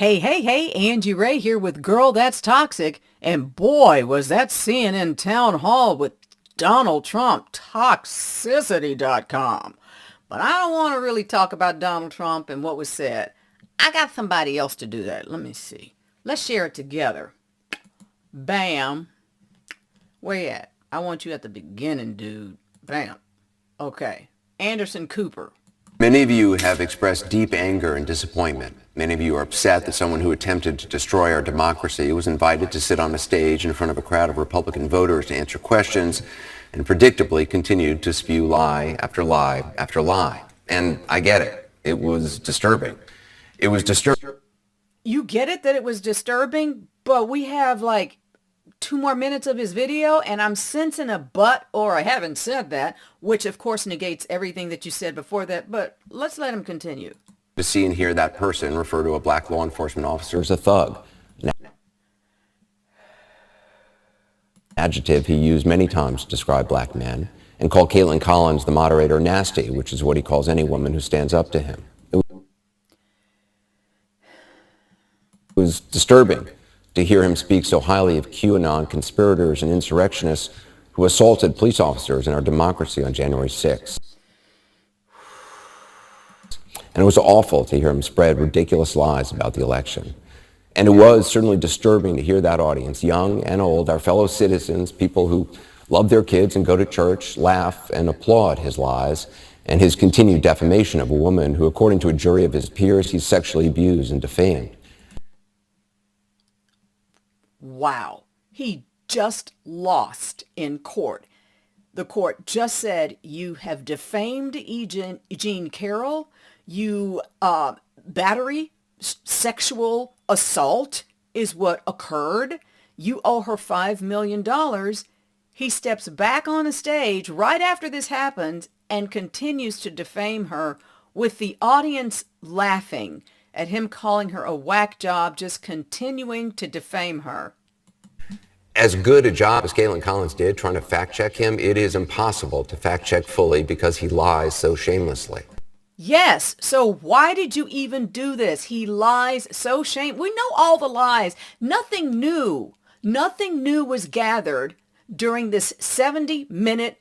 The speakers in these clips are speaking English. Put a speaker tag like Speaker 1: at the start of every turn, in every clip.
Speaker 1: Hey, Angie Rae here with Girl That's Toxic. And boy, was that CNN town hall with Donald Trump, toxicity.com. But I don't want to really talk about Donald Trump and what was said. I got somebody else to do that. Let me see. Let's share it together. Bam. Where you at? I want you at the beginning, dude. Bam. Okay. Anderson Cooper.
Speaker 2: Many of you have expressed deep anger and disappointment. Many of you are upset that someone who attempted to destroy our democracy was invited to sit on a stage in front of a crowd of Republican voters to answer questions and predictably continued to spew lie after lie after lie. And I get it. It was disturbing. It was disturbing.
Speaker 1: You get it that it was disturbing, but we have like 2 more minutes of his video and I'm sensing a but or I haven't said that, which of course negates everything that you said before that, but let's let him continue.
Speaker 2: To see and hear that person refer to a black law enforcement officer as a thug. An adjective he used many times to describe black men, and called Kaitlin Collins, the moderator, nasty, which is what he calls any woman who stands up to him. It was disturbing to hear him speak so highly of QAnon conspirators and insurrectionists who assaulted police officers in our democracy on January 6th. And it was awful to hear him spread ridiculous lies about the election. And it was certainly disturbing to hear that audience, young and old, our fellow citizens, people who love their kids and go to church, laugh and applaud his lies and his continued defamation of a woman who, according to a jury of his peers, he sexually abused and defamed.
Speaker 1: Wow. He just lost in court. The court just said you have defamed Jean Carroll. You battery, sexual assault is what occurred. You owe her $5 million. He steps back on the stage right after this happens and continues to defame her with the audience laughing at him calling her a whack job, just continuing to defame her.
Speaker 2: As good a job as Kaitlin Collins did trying to fact check him, it is impossible to fact check fully because he lies so shamelessly.
Speaker 1: Yes, so why did you even do this? He lies so We know all the lies. Nothing new was gathered during this 70-minute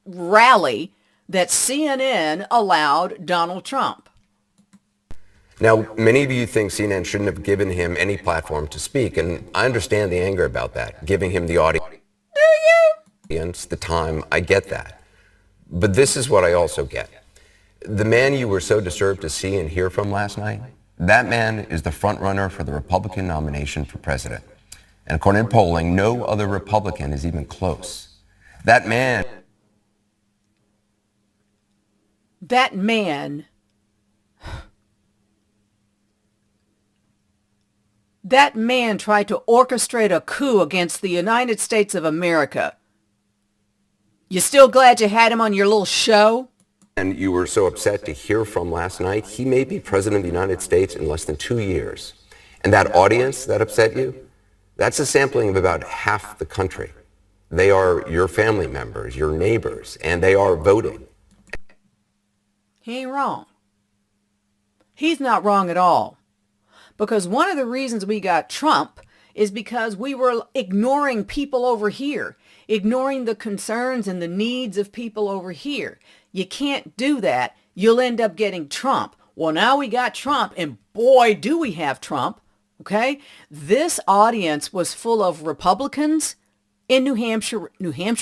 Speaker 1: rally that CNN allowed Donald Trump.
Speaker 2: Now, many of you think CNN shouldn't have given him any platform to speak, and I understand the anger about that, giving him the audience.
Speaker 1: Do you?
Speaker 2: The time, I get that. But this is what I also get. The man you were so disturbed to see and hear from last night, that man is the front runner for the Republican nomination for president. And according to polling, no other Republican is even close. That man
Speaker 1: tried to orchestrate a coup against the United States of America. You still glad you had him on your little show?
Speaker 2: And you were so upset to hear from last night, he may be president of the United States in less than 2 years. And that audience that upset you, that's a sampling of about half the country. They are your family members, your neighbors, and they are voting.
Speaker 1: He ain't wrong. He's not wrong at all. Because one of the reasons we got Trump is because we were ignoring people over here, ignoring the concerns and the needs of people over here. You can't do that. You'll end up getting Trump. Well, now we got Trump, and boy, do we have Trump, okay? This audience was full of Republicans in New Hampshire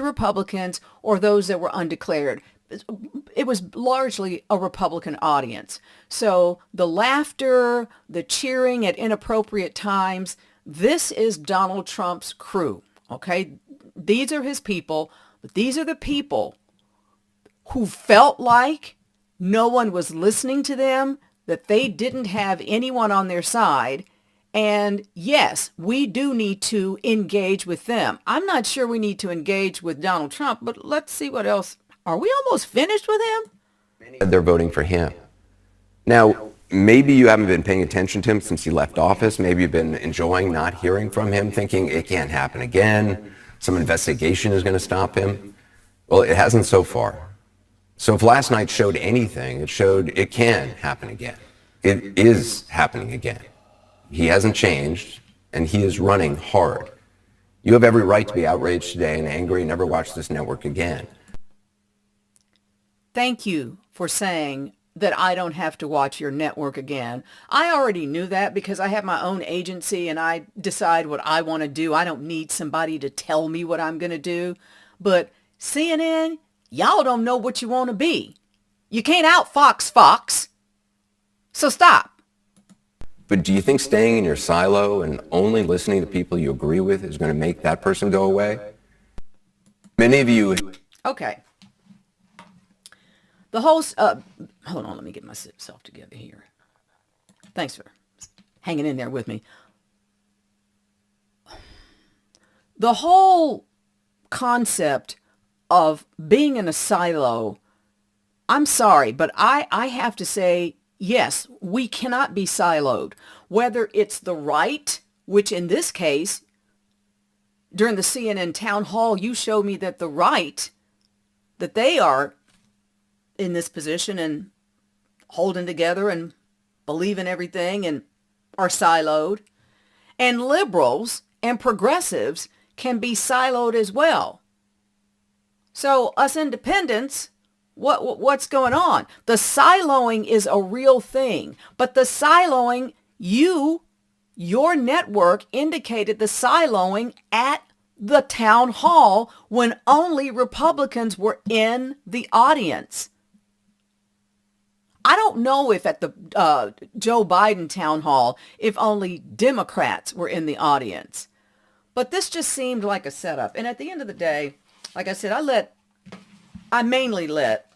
Speaker 1: Republicans, or those that were undeclared. It was largely a Republican audience. So the laughter, the cheering at inappropriate times, this is Donald Trump's crew, okay? These are his people, but these are the people who felt like no one was listening to them, that they didn't have anyone on their side. And yes, we do need to engage with them. I'm not sure we need to engage with Donald Trump, but let's see what else. Are we almost finished with him?
Speaker 2: They're voting for him. Now, maybe you haven't been paying attention to him since he left office. Maybe you've been enjoying not hearing from him, thinking it can't happen again. Some investigation is going to stop him. Well, it hasn't so far. So if last night showed anything, it showed it can happen again. It is happening again. He hasn't changed, and he is running hard. You have every right to be outraged today and angry and never watch this network again.
Speaker 1: Thank you for saying that I don't have to watch your network again. I already knew that because I have my own agency and I decide what I want to do. I don't need somebody to tell me what I'm going to do. But CNN, y'all don't know what you want to be. You can't OutFOX Fox. So stop.
Speaker 2: But do you think staying in your silo and only listening to people you agree with is going to make that person go away? Many of you...
Speaker 1: Okay. The whole... hold on, let me get myself together here. Thanks for hanging in there with me. The whole concept of being in a silo, I'm sorry, but I have to say, yes, we cannot be siloed. Whether it's the right, which in this case, during the CNN town hall, you showed me that the right, that they are in this position and holding together and believe in everything and are siloed. And liberals and progressives can be siloed as well. So us independents, what's going on? The siloing is a real thing, but the siloing, your network indicated the siloing at the town hall when only Republicans were in the audience. I don't know if at the Joe Biden town hall, if only Democrats were in the audience. But this just seemed like a setup. And at the end of the day, like I said, I mainly let,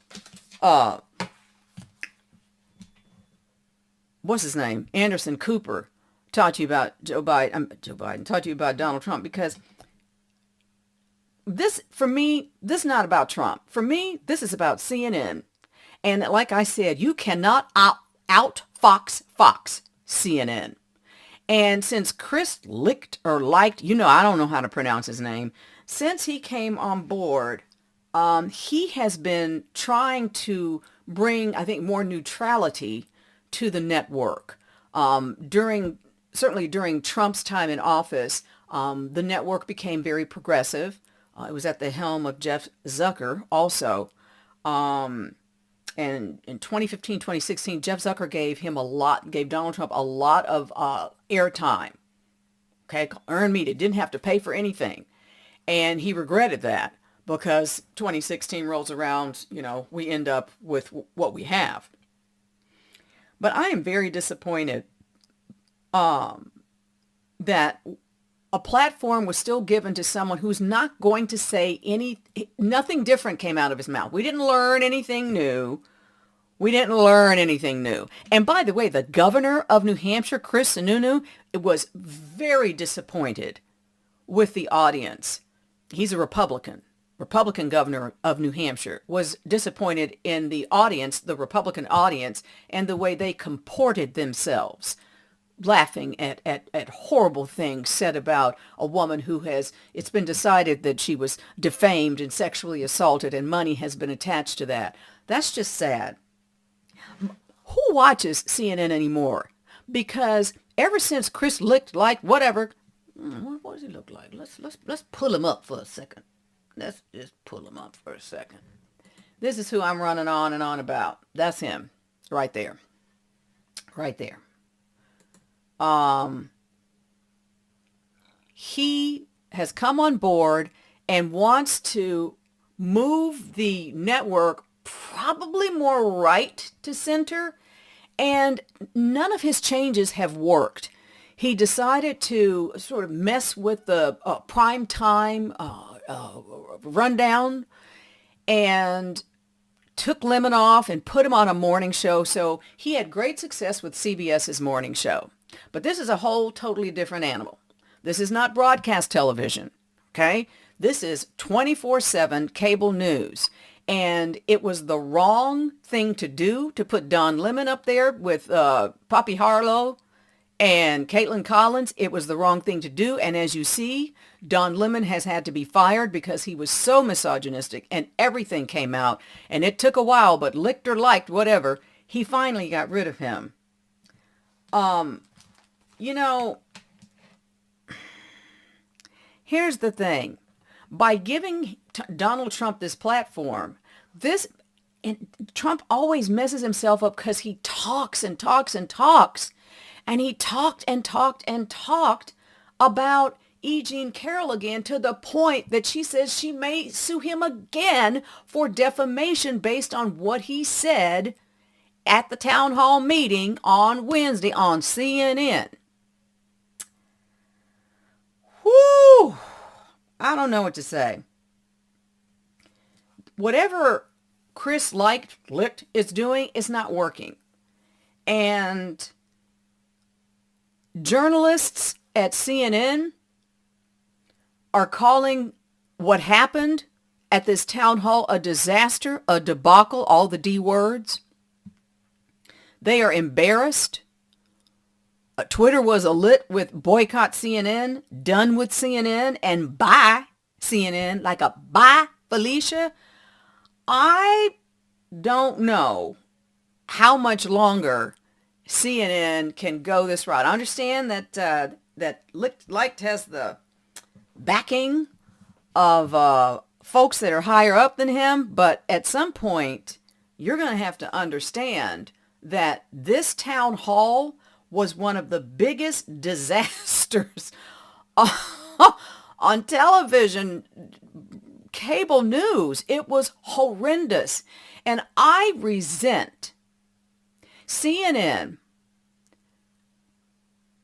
Speaker 1: what's his name? Anderson Cooper talk to you about talk to you about Donald Trump, because this, for me, this is not about Trump. For me, this is about CNN. And like I said, you cannot OutFOX Fox CNN. And since Chris liked, I don't know how to pronounce his name, since he came on board, he has been trying to bring, I think, more neutrality to the network. Certainly during Trump's time in office, the network became very progressive. It was at the helm of Jeff Zucker also. And in 2015, 2016, Jeff Zucker gave Donald Trump a lot of airtime. Okay, earned media, didn't have to pay for anything. And he regretted that because 2016 rolls around, we end up with what we have. But I am very disappointed that a platform was still given to someone who's not going to say nothing different came out of his mouth. We didn't learn anything new. And by the way, the governor of New Hampshire, Chris Sununu, was very disappointed with the audience. He's a Republican governor of New Hampshire, was disappointed in the audience, the Republican audience, and the way they comported themselves, laughing at horrible things said about a woman it's been decided that she was defamed and sexually assaulted, and money has been attached to that. That's just sad. Who watches CNN anymore? Because ever since Chris whatever, what does he look like? Let's pull him up for a second. Let's just pull him up for a second. This is who I'm running on and on about. That's him, right there. He has come on board and wants to move the network probably more right to center, and none of his changes have worked. He decided to sort of mess with the prime time rundown and took Lemon off and put him on a morning show. So he had great success with CBS's morning show. But this is a whole totally different animal. This is not broadcast television, okay? This is 24/7 cable news. And it was the wrong thing to do to put Don Lemon up there with Poppy Harlow and Kaitlin Collins. It was the wrong thing to do. And as you see, Don Lemon has had to be fired because he was so misogynistic and everything came out. And it took a while, but licked or liked, whatever, he finally got rid of him. You know, here's the thing. By giving Donald Trump this platform, and Trump always messes himself up because he talks and talks and talks. And he talked and talked and talked about E. Jean Carroll again, to the point that she says she may sue him again for defamation based on what he said at the town hall meeting on Wednesday on CNN. Whoo! I don't know what to say. Whatever Chris Licht is doing is not working. And journalists at CNN are calling what happened at this town hall a disaster, a debacle, all the D words. They are embarrassed. Twitter was alit with boycott CNN, done with CNN, and bye CNN, like a bye Felicia. I don't know how much longer CNN can go this route. I understand that Licht has the backing of folks that are higher up than him, but at some point, you're going to have to understand that this town hall was one of the biggest disasters on television, cable news. It was horrendous. And I resent CNN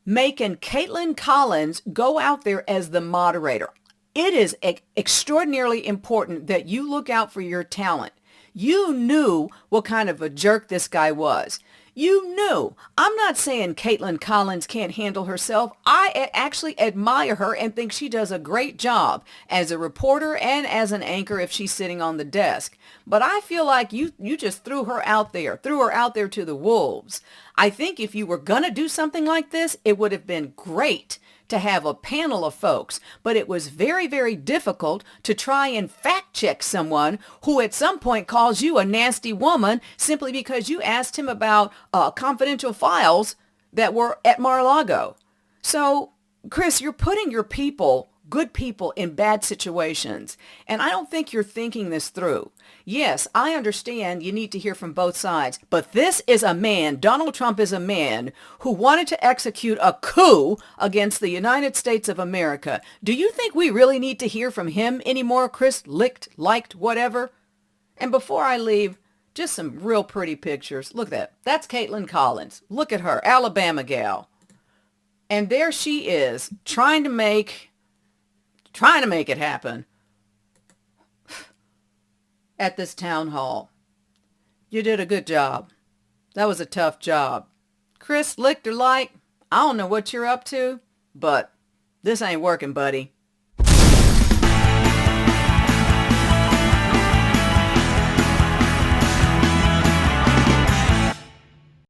Speaker 1: making Kaitlin Collins go out there as the moderator. It is extraordinarily important that you look out for your talent. You knew what kind of a jerk this guy was. You knew. I'm not saying Kaitlin Collins can't handle herself. I actually admire her and think she does a great job as a reporter and as an anchor if she's sitting on the desk. But I feel like you just threw her out there to the wolves. I think if you were going to do something like this, it would have been great to have a panel of folks, but it was very, very difficult to try and fact check someone who at some point calls you a nasty woman simply because you asked him about confidential files that were at Mar-a-Lago. So, Chris, you're putting your people, good people, in bad situations, and I don't think you're thinking this through. Yes, I understand you need to hear from both sides, but this is a man, Donald Trump is a man who wanted to execute a coup against the United States of America. Do you think we really need to hear from him anymore, Chris Licht, whatever? And before I leave, just some real pretty pictures. Look at that. That's Kaitlin Collins. Look at her, Alabama gal. And there she is, trying to make it happen at this town hall. You did a good job. That was a tough job. Chris Licht, I don't know what you're up to, but this ain't working, buddy.